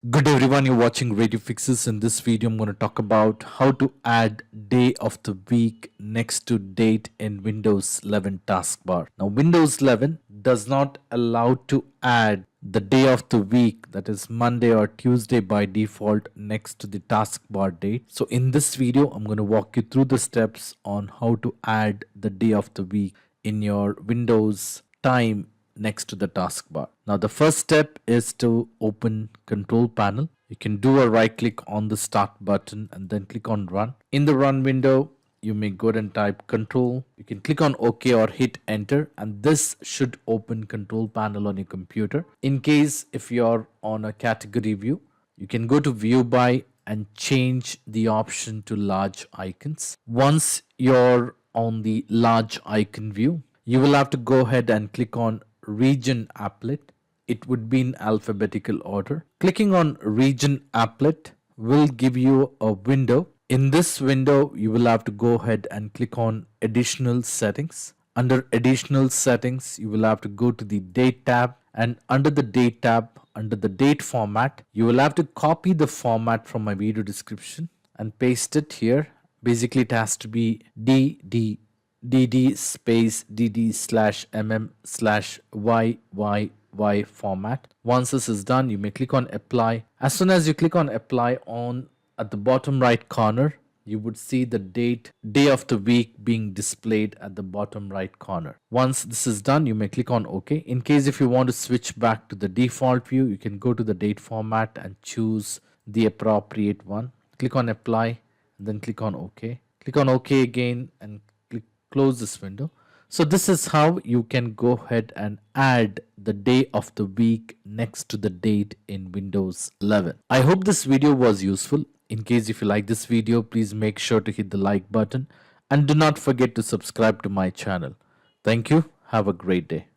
Good day everyone, you're watching Radio Fixes. In this video, I'm going to talk about how to add day of the week next to date in Windows 11 taskbar. Now, Windows 11 does not allow to add the day of the week, that is Monday or Tuesday by default, next to the taskbar date. So in this video, I'm going to walk you through the steps on how to add the day of the week in your Windows time next to the taskbar. Now the first step is to open control panel. You can do a right click on the start button and then click on run. In the run window, you may go and type control. You can click on OK or hit enter, and this should open control panel on your computer. In case if you're on a category view, you can go to view by and change the option to large icons. Once you're on the large icon view, you will have to go ahead and click on region applet. It would be in alphabetical order. Clicking on region applet will give you a window. In this window, you will have to go ahead and click on additional settings. Under additional settings, you will have to go to the date tab, and under the date tab, under the date format, you will have to copy the format from my video description and paste it here. Basically, it has to be dddd space dd/mm/yyyy format. Once this is done, you may click on apply. As soon as you click on apply, on at the bottom right corner, you would see the day of the week being displayed at the bottom right corner. Once this is done, you may click on OK. In case if you want to switch back to the default view, you can go to the date format and choose the appropriate one. Click on apply and then click on OK. Click on OK again and close this window. So this is how you can go ahead and add the day of the week next to the date in Windows 11. I hope this video was useful. In case if you like this video, please make sure to hit the like button and do not forget to subscribe to my channel. Thank you. Have a great day.